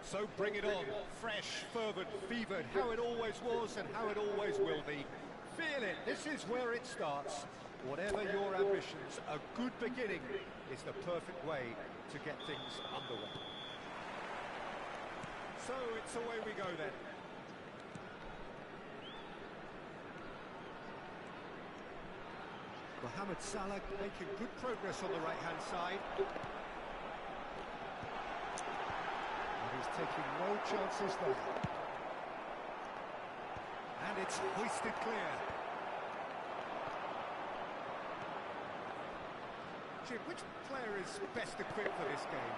So bring it on, fresh, fervent, fevered, how it always was and how it always will be. Feel it, this is where it starts. Whatever your ambitions, a good beginning is the perfect way to get things underway. So it's away we go then. Mohamed Salah making good progress on the right-hand side. And he's taking no chances there. And it's hoisted clear. Jim, which player is best equipped for this game?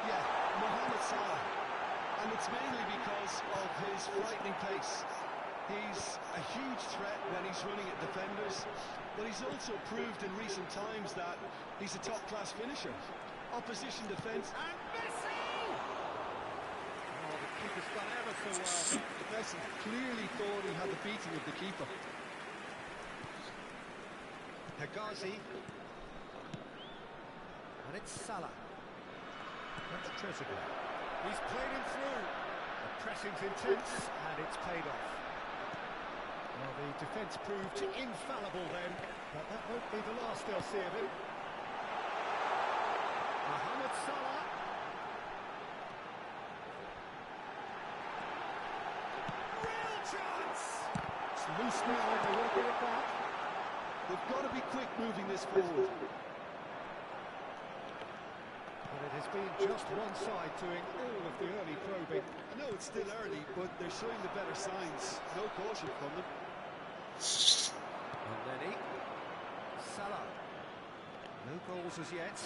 Yeah, Mohamed Salah. And it's mainly because of his frightening pace. He's a huge threat when he's running at defenders, but he's also proved in recent times that he's a top-class finisher. Opposition defence, and Messi! Oh, the keeper's done ever so well. Messi clearly thought he had the beating of the keeper. Hegazi. And it's Salah. That's Trezeguet. He's played him through. The pressing's intense, and it's paid off. Well, the defence proved infallible then, but that won't be the last they'll see of him. Mohamed Salah. Real chance! It's loose now, and they won't get it back. They've got to be quick moving this forward. And it has been just one side doing all of the early probing. I know it's still early, but they're showing the better signs. No caution from them. And then Salah. No goals as yet.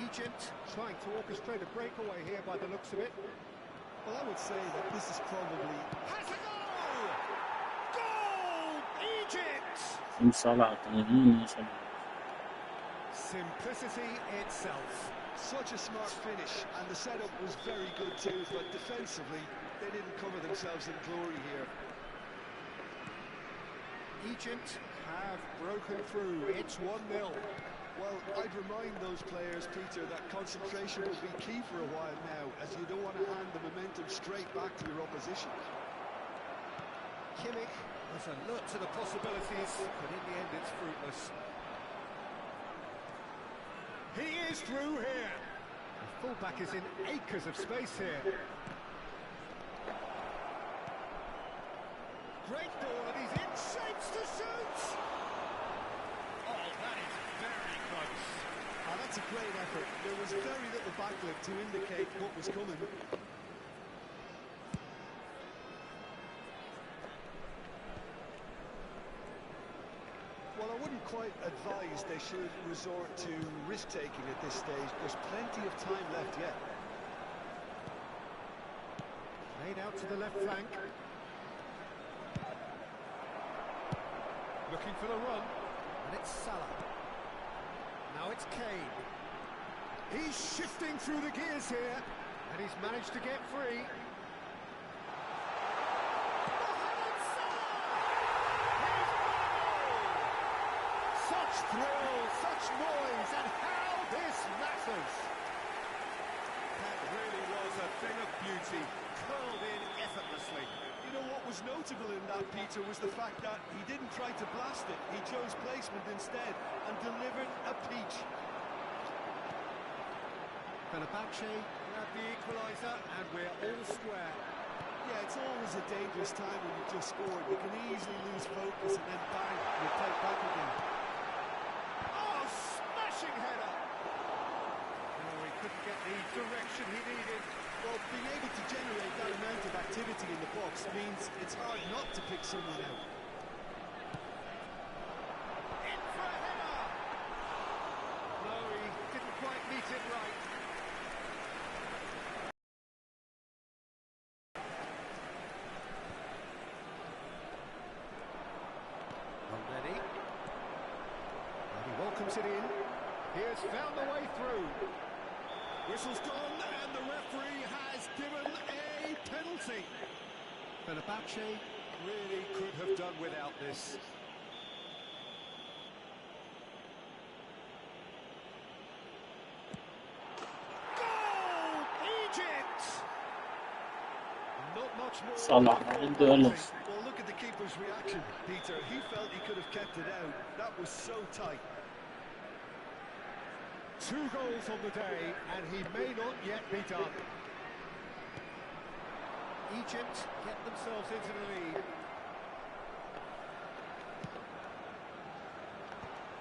Egypt trying to orchestrate a breakaway here by the looks of it. Well, I would say that this is probably... Has a goal! Goal! Egypt! Simplicity itself. Such a smart finish, and the setup was very good too, but defensively, they didn't cover themselves in glory here. Egypt have broken through. It's 1-0. Well, I'd remind those players, Peter, that concentration will be key for a while now, as you don't want to hand the momentum straight back to your opposition. Kimmich was alert to the possibilities, but in the end it's fruitless. He is through here. The fullback is in acres of space here. Great ball, and he's in shapes to shoot. Oh, that is very close. Oh, that's a great effort. There was very little backlift to indicate what was coming. Well, I wouldn't quite advise they should resort to risk-taking at this stage. There's plenty of time left yet. Played out to the left flank. Looking for the run. And it's Salah. Now it's Kane. He's shifting through the gears here. And he's managed to get free. Such thrill, such noise, and how this matters! That really was a thing of beauty, curled in effortlessly. You know what was notable in that, Peter, was the fact that he didn't try to blast it. He chose placement instead and delivered a peach. Fenerbahce grabbed the equaliser, and we're all square. Yeah, it's always a dangerous time when you've just scored. You can easily lose focus and then bang, you're take back again. Oh, smashing header! Oh, he couldn't get the direction he needed. Well, being able to generate that amount of activity in the box means it's hard not to pick someone out. In for a header! No, he didn't quite meet it right. Already. And he welcomes it in. He has found the way through. Whistle's gone, and the referee has given a penalty. Fenerbahce really could have done without this. much more. Salah öyle Well, olsun. look at the keeper's reaction, Peter. He felt he could have kept it out. That was so tight. 2 goals on the day, and he may not yet be done. Egypt get themselves into the lead.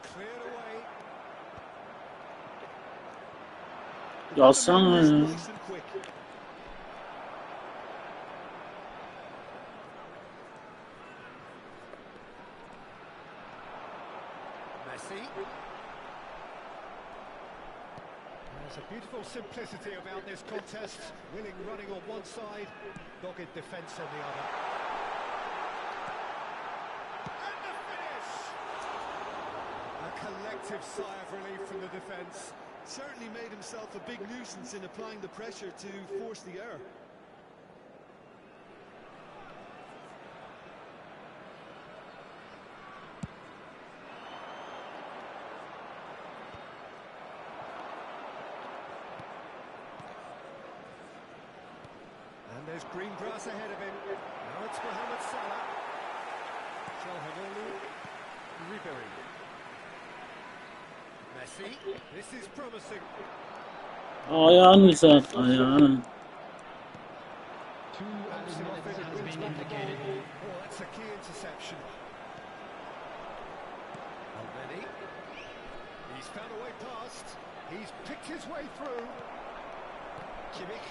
Cleared away. Yazsana ya. Nice and quick. Messi. There's a beautiful simplicity about this contest. Willing running on one side, dogged defence on the other. And the finish! A collective sigh of relief from the defence. Certainly made himself a big nuisance in applying the pressure to force the error. And there's green grass ahead of him. Now it's Mohamed Salah. Calhanoglu. Ribery. Messi. This is promising. Ayağını güzel. Ayağını. Bumps him off it and wins back the ball. Oh, that's a key interception. Already. He's found a way past. He's picked his way through. Kimmich.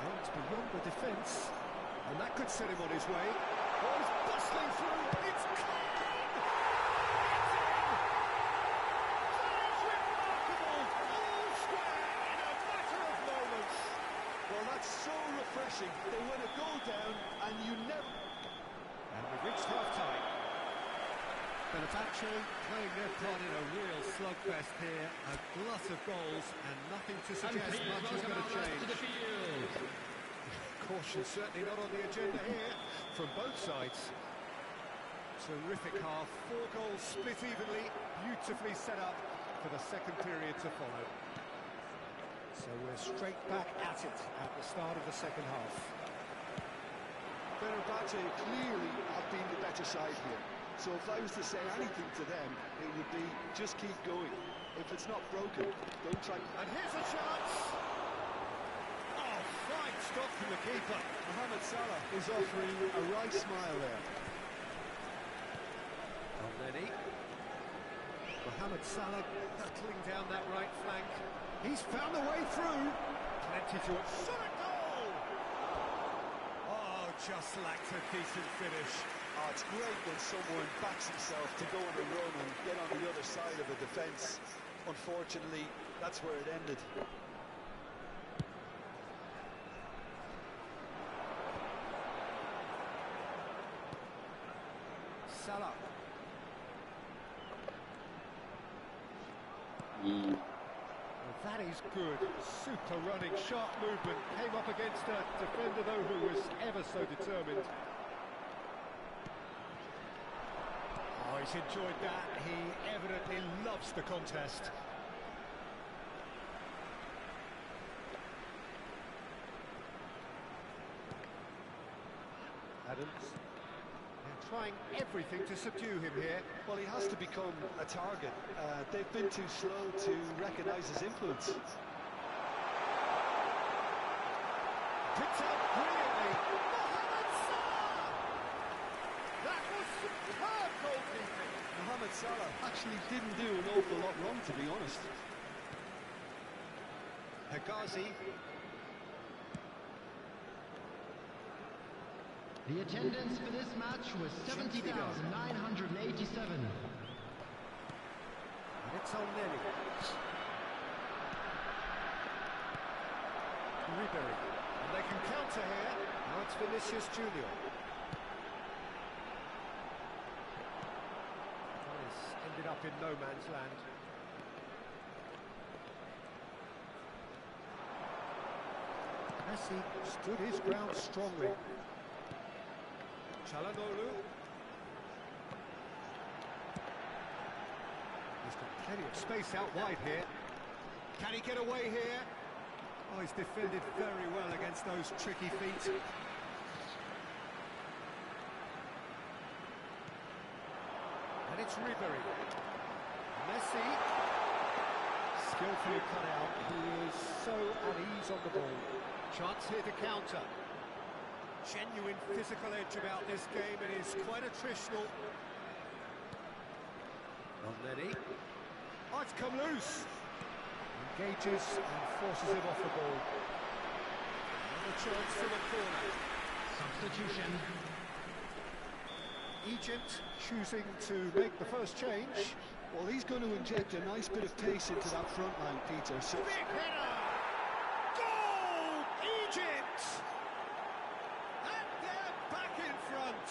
Out beyond the defence. And that could set him on his way. Oh, he's bustling through. It's clean! It's in! That is remarkable! All square in a matter of moments. Well, that's so refreshing. They win a goal down, and you never... And we've reached half-time. Fenerbahce playing their part in a real slugfest here. A glut of goals and nothing to suggest much is going to change. Caution certainly not on the agenda here from both sides. Terrific half, 4 goals split evenly, beautifully set up for the second period to follow. So we're straight back at it at the start of the second half. Fenerbahce clearly have been the better side here. So if I was to say anything to them, it would be just keep going. If it's not broken, don't try. And here's a chance! Oh, fine stop from the keeper. Mohamed Salah is offering a right smile there. Already. Mohamed Salah hurtling down that right flank. He's found a way through. Plenty to it. Shot a goal! Oh, just lacked a decent finish. Oh, it's great when someone backs himself to go on a run and get on the other side of the defence. Unfortunately, that's where it ended. Salah. Well, that is good. Super running, sharp movement. Came up against a defender, though, who was ever so determined. Oh, he's enjoyed that. He evidently loves the contest. Adams. They're trying everything to subdue him here. Well, he has to become a target. They've been too slow to recognise his influence. Picked out brilliantly. Mohamed Salah! That was superb goalkeeping. Mohamed Salah actually didn't do an awful lot wrong, to be honest. Hegazi. The attendance for this match was 70,987. And it's Alnelli. Ribery. And they can counter here. Now it's Vinicius Junior. This ended up in no man's land. Messi stood his ground strongly. Calhanoglu. He's got plenty of space out wide here. Can he get away here? Oh, he's defended very well against those tricky feet. And it's Ribery. Messi. Skillfully cut out. He is so at ease on the ball. Chance here to counter. Genuine physical edge about this game. It is quite attritional. Already. Oh, it's come loose. Engages and forces him off the ball. Another chance from a corner. Substitution. Egypt choosing to make the first change. Well, he's going to inject a nice bit of pace into that front line, Peter. So Big header! Goal! Egypt! And they're back in front.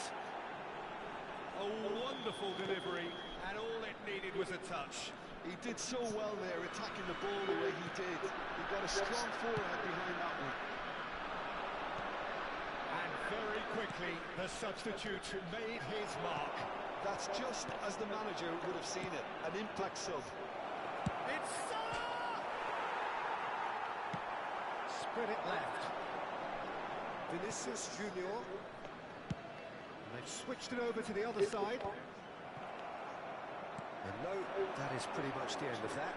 A wonderful delivery, and all it needed was a touch. he did so well there, attacking the ball the way he did. He got a strong forehand behind that one. And very quickly, the substitute made his mark. That's just as the manager would have seen it, an impact sub. It's Salah! Spread it left. Vinicius Junior. And they've switched it over to the other side. And no, that is pretty much the end of that.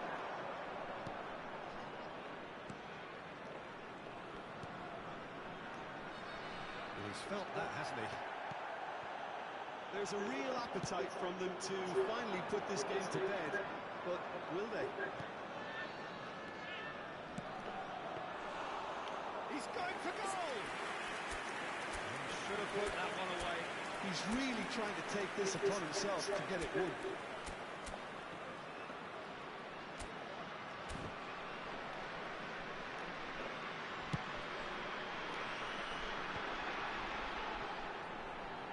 Well, he's felt that, hasn't he? There's a real appetite from them to finally put this game to bed, but will they? He's going for goal! And should have put that one away. He's really trying to take this upon himself to get it won.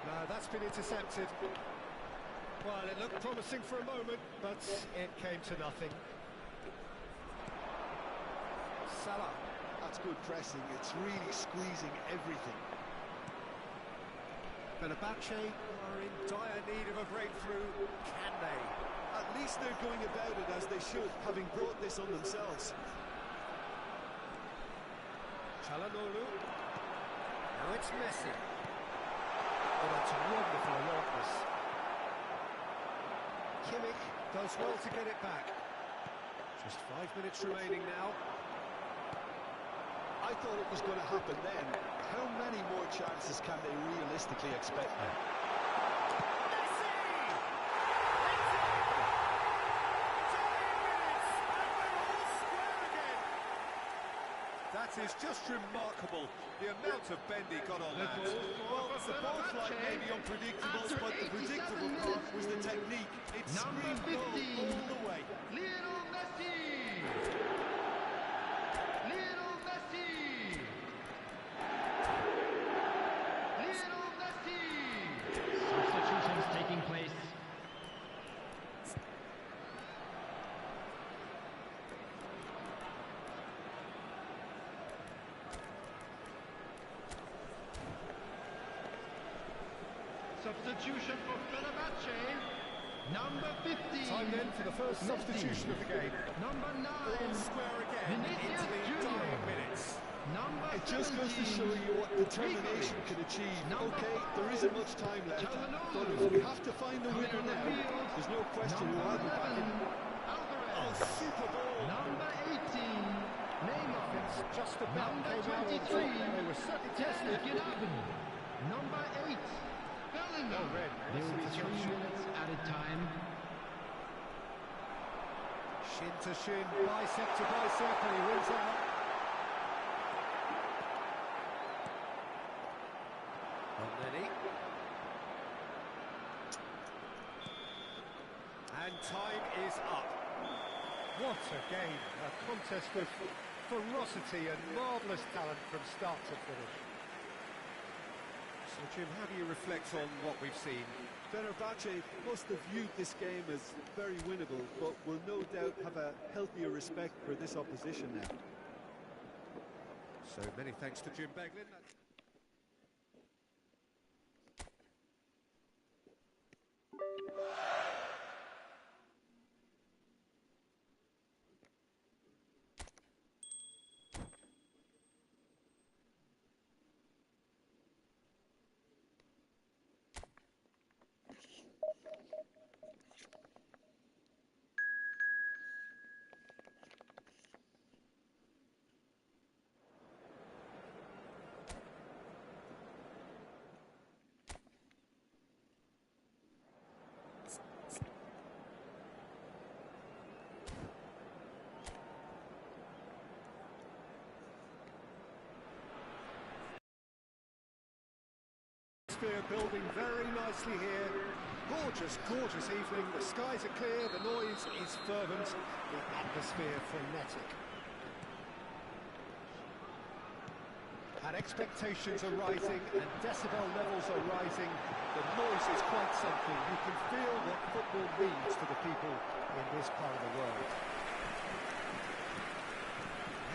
No, that's been intercepted. Well, it looked promising for a moment, but it came to nothing. Salah. That's good pressing. It's really squeezing everything. Fenerbahce are in dire need of a breakthrough. Can they? At least they're going about it as they should, having brought this on themselves. Çalhanoğlu. Now it's Messi. Oh, that's wonderful alertness. Kimmich does well to get it back. Just 5 minutes remaining now. I thought it was going to happen then. How many more chances can they realistically expect now? Messi! That is just remarkable, the amount of bend he got on that. Well, the ball flight may be unpredictable, but the predictable part was the technique. It screamed goal all the way. Lionel Messi! Lionel Messi! Lionel Messi! Substitutions taking place. Substitution for Fenerbahce, number 15. Time then for the first Messi. substitution of the game. Number 9, All square again Vinicius into the Junior. dying minutes. Number It just goes to show you what determination can achieve. Okay, there isn't much time left, but if we have to find the winner now, there's no question who I'll be backing. Oh, Alvarez. super ball. Number 18, Neymar. It's just about Number came out on 23, top. They were certainly tested. Gnabry. Number 8, Bellingham. Oh, red. There will be 3 minutes added time. Shin to shin, bicep to bicep, and he wins out. Already. And time is up. What a game, a contest of ferocity and marvellous talent from start to finish. So Jim, how do you reflect on what we've seen? Fenerbahce must have viewed this game as very winnable, but will no doubt have a healthier respect for this opposition now. So many thanks to Jim Beglin. atmosphere building very nicely here. Gorgeous, gorgeous evening. The skies are clear, the noise is fervent, the atmosphere frenetic. And expectations are rising and decibel levels are rising. The noise is quite something. You can feel what football means to the people in this part of the world.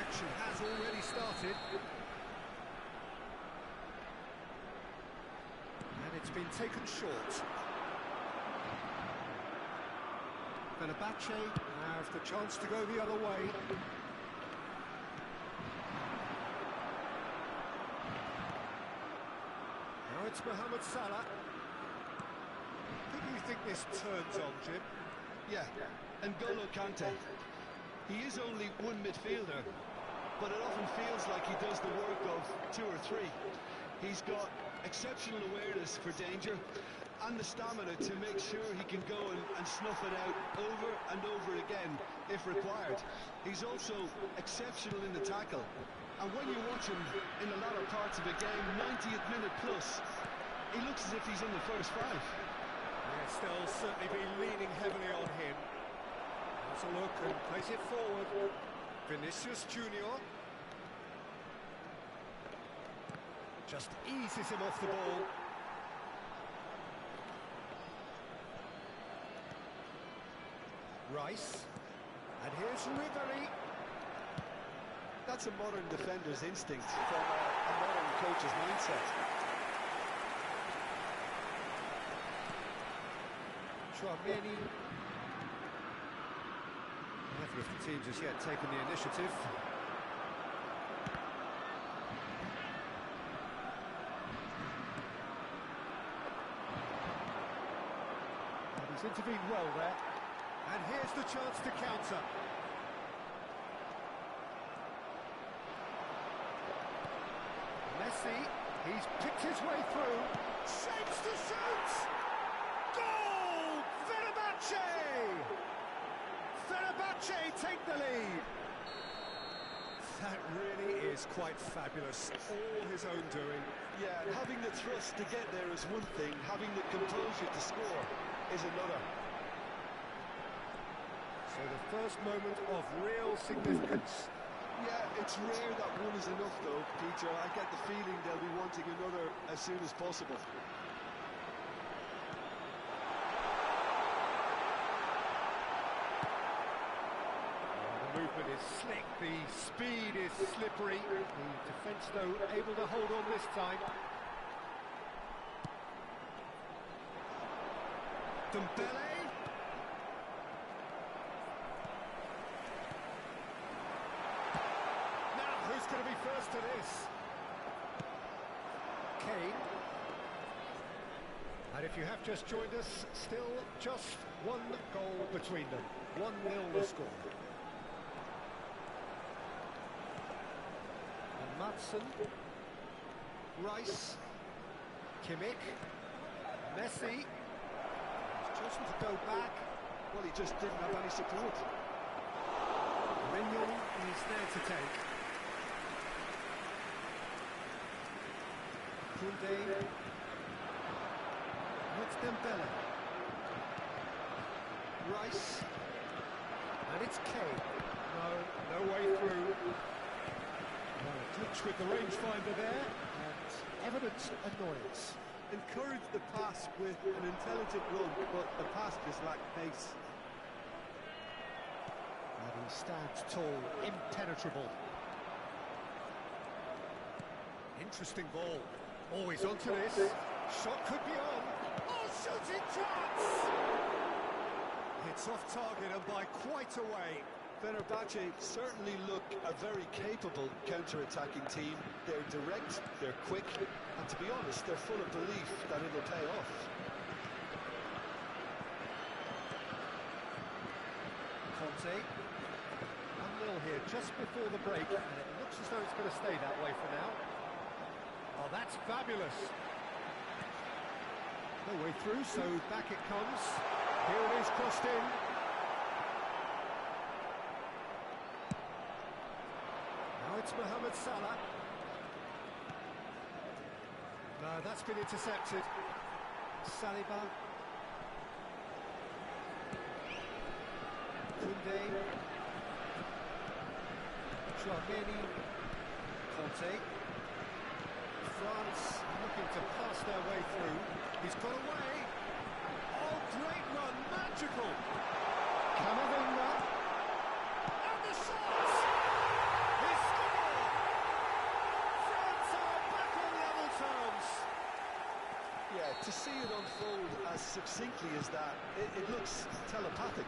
Action has already started. And it's been taken short. Fenerbahce have the chance to go the other way. Now it's Mohamed Salah. Who do you think this turns on, Jim? Yeah, and N'Golo Kante. He is only one midfielder, but it often feels like he does the work of two or three. He's got exceptional awareness for danger and the stamina to make sure he can go and snuff it out over and over again if required. He's also exceptional in the tackle, and when you watch him in the latter parts of a game, 90th minute plus, he looks as if he's in the first five. Yes, they'll certainly be leaning heavily on him. Has a look and plays it forward. Vinicius Junior just eases him off the ball. Rice, and here's Ribery. That's a modern defender's instinct from a modern coach's mindset. Chouameni. Neither of the teams has yet taken the initiative. And he's intervened well there. And here's the chance to counter. Messi, he's picked his way through. Shapes to shoot! Goal! Fenerbahce! Fenerbahce take the lead. That really is quite fabulous. All his own doing. Yeah, and having the thrust to get there is one thing, having the composure to score is another. So the first moment of real significance. Yeah, it's rare that one is enough though, Peter. I get the feeling they'll be wanting another as soon as possible. The movement is slick, the speed is slippery. The defence, though, able to hold on this time. Dembele. Who's going to be first to this? Kane. And if you have just joined us, still just one goal between them. 1-0 the score. And Madsen. Rice. Kimmich. Messi. He's chosen to go back. Well, he just didn't have any support. Mignon is there to take. Koundé. It's Dembele. Rice. And it's Kane. No way through. Well, a glitch with the rangefinder there, and evident annoyance. Encouraged the pass with an intelligent run, but the pass just lacked pace. And he stands tall, impenetrable. Interesting ball. Always onto this. Shot could be on. Oh, shooting chance! It's off target and by quite a way. Fenerbahce certainly look a very capable counter-attacking team. They're direct, they're quick, and to be honest, they're full of belief that it'll pay off. Conte. 1-0 here just before the break, and it looks as though it's going to stay that way for now. Oh, that's fabulous. No way through, so back it comes. Here it is, crossed in. Now it's Mohamed Salah. No, that's been intercepted. Saliba. Koundé. Chouameni. Conte. France looking to pass their way through. He's got away. Oh, great run, magical. Camavinga. And the shots! He scored! France are back on level terms. Yeah, to see it unfold as succinctly as that, it looks telepathic.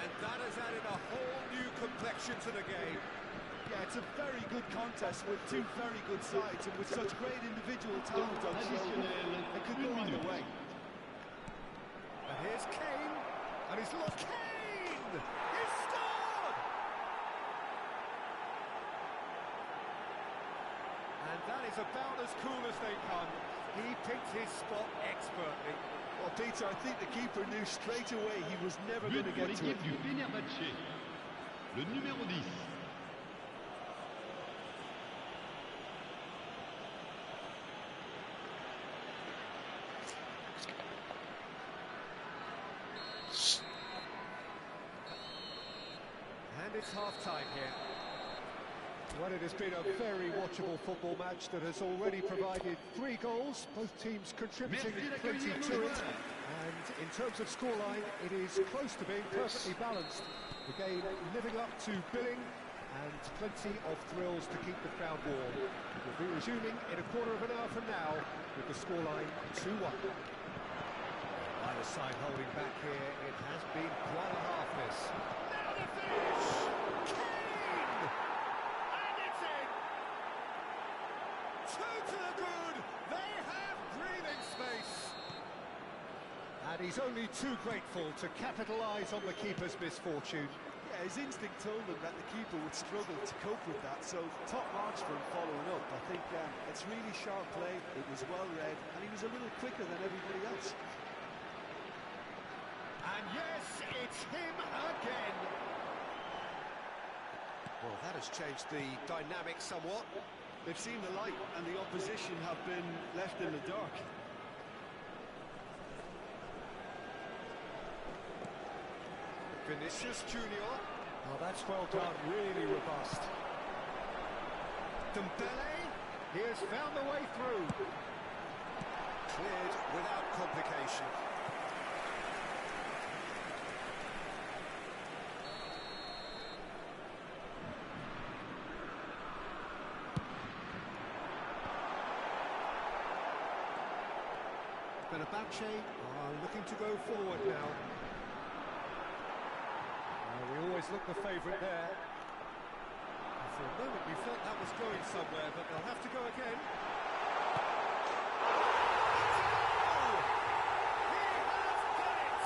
And that has added a whole new complexion to the game. Yeah, it's a very good contest with two very good sides and with such great individual talent on show. It could go either way. And here's Kane, and he's lost Kane! He scored! And that is about as cool as they come. He picked his spot expertly. Well, Peter, I think the keeper knew straight away he was never going to get to it. Du Fenerbahçe, le numéro 10. And it's half-time here. Well, it has been a very watchable football match that has already provided 3 goals, both teams contributing plenty to it. And in terms of scoreline, it is close to being perfectly balanced. The game living up to billing and plenty of thrills to keep the crowd warm. We'll be resuming in a quarter of an hour from now with the scoreline 2-1. Either side holding back here, it has been quite a half this. Now the finish! Kane! And it's in! 2 to the good! They have breathing space! And he's only too grateful to capitalise on the keeper's misfortune. Yeah, his instinct told him that the keeper would struggle to cope with that, so top marks for him following up. I think it's really sharp play, it was well read, and he was a little quicker than everybody else. And yes, it's him again. Well, that has changed the dynamic somewhat. They've seen the light, and the opposition have been left in the dark. Vinicius Junior. Oh, that's well done, really robust. Dembele, he has found the way through. Cleared without complication. Fenerbahçe are looking to go forward now. We always look the favourite there. And for a moment we felt that was going somewhere, but they'll have to go again. He has done it!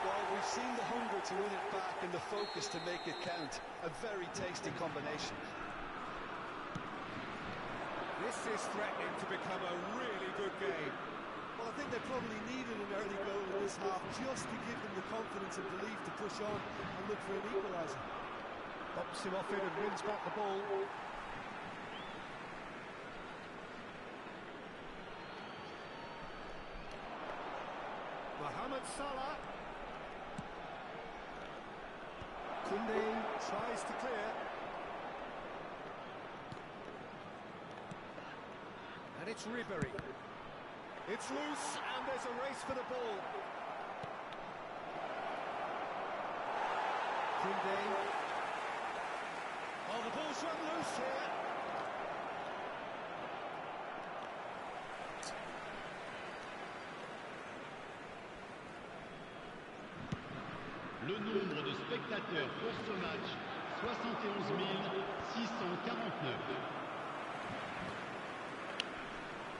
Well, we've seen the hunger to win it back and the focus to make it count. A very tasty combination. This is threatening to become a really good game. Well, I think they probably needed an early goal in this half just to give them the confidence and belief to push on and look for an equaliser. Pops him off it and wins back the ball. Mohamed Salah. Koundé tries to clear. And it's Ribéry. It's loose, and there's a race for the ball. Koundé. Oh, the ball's run loose here. Le nombre de spectateurs pour ce match, 71 649.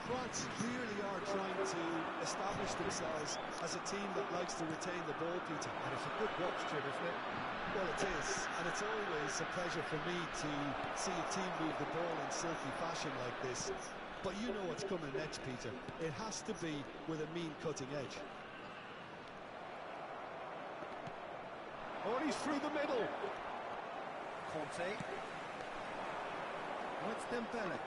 France clearly are trying to establish themselves as a team that likes to retain the ball, Peter. And it's a good watch, Jim, isn't it? Well, it is, and it's always a pleasure for me to see a team move the ball in silky fashion like this. But you know what's coming next, Peter. It has to be with a mean cutting edge. Oh, he's through the middle. Conte. Now it's Dembele.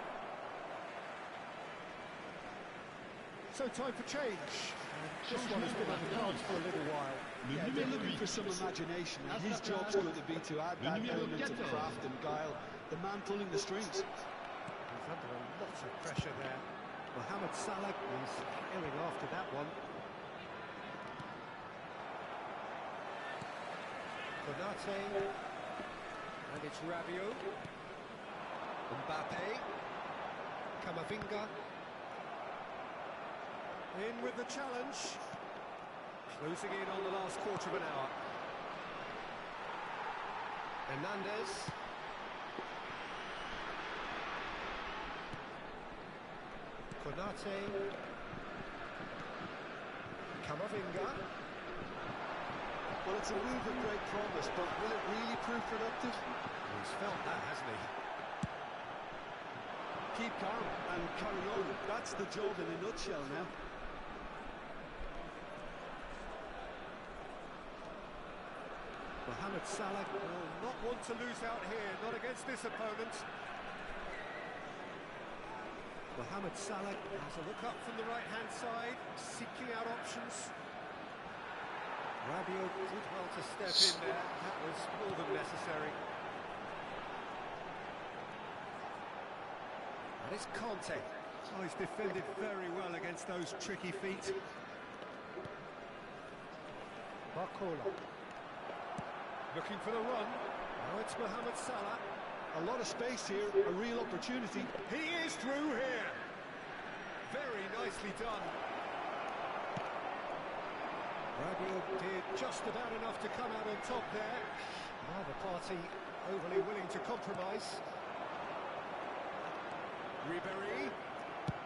So time for change. And this one has been on the cards for a little while. Yeah, they're looking for some imagination, and his job's going to be to add that element of craft and guile. The man pulling the strings. He's under a lot of pressure there. Mohamed Salah is airing after that one. Konate. And it's Rabiot. Mbappe. Camavinga. In with the challenge. Closing in on the last quarter of an hour. Hernandez. Konate. Camavinga. Well, it's a move of great promise, but will it really prove productive? He's felt that, hasn't he? Keep calm and carry on. That's the job in a nutshell now. Mohamed Salah will not want to lose out here, not against this opponent. Mohamed Salah has a look up from the right-hand side, seeking out options. Rabiot did well to step in there, that was more than necessary. And it's Conte. Oh, he's defended very well against those tricky feet. Barcola. Looking for the run. Now it's Mohamed Salah. A lot of space here, a real opportunity. He is through here. Very nicely done. Rabiot did just about enough to come out on top there. Neither party overly willing to compromise. Ribéry.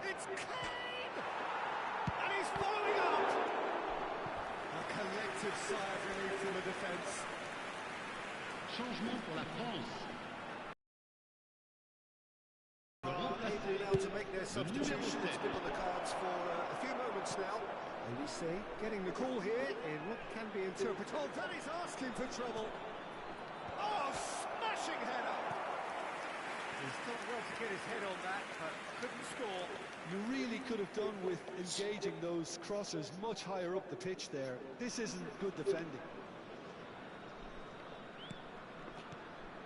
It's Kane! And he's following up! A collective sigh of relief from the defence. Changement pour la France. Able now to make their substitution. It's been on the cards for a few moments now. Elise getting the call here in what can be interpreted. Oh, that is asking for trouble. Oh, smashing header. He's done well to get his head on that, but couldn't score. You really could have done with engaging those crossers much higher up the pitch there. This isn't good defending.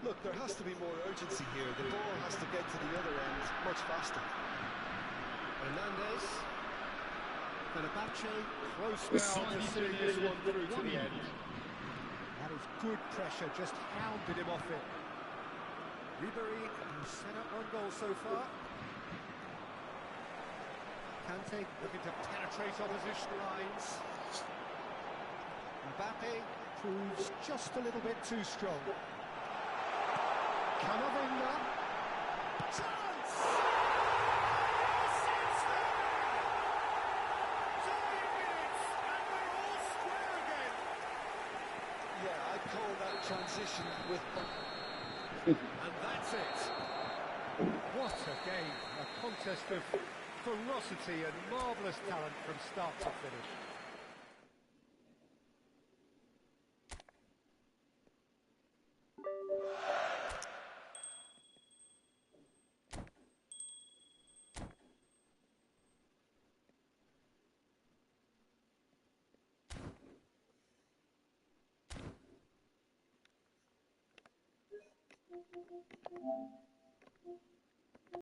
Look, there has to be more urgency here. The ball has to get to the other end much faster. Hernandez. Fenerbahce close now to seeing this one through to the end. That is good pressure, just hounded him off it. Ribéry, who's set up one goal so far. Kante looking to penetrate opposition lines. Mbappe proves just a little bit too strong. Camavinga. Chance! Yeah, I'd call that transition with... And that's it. What a game. A contest of ferocity and marvellous talent from start to finish.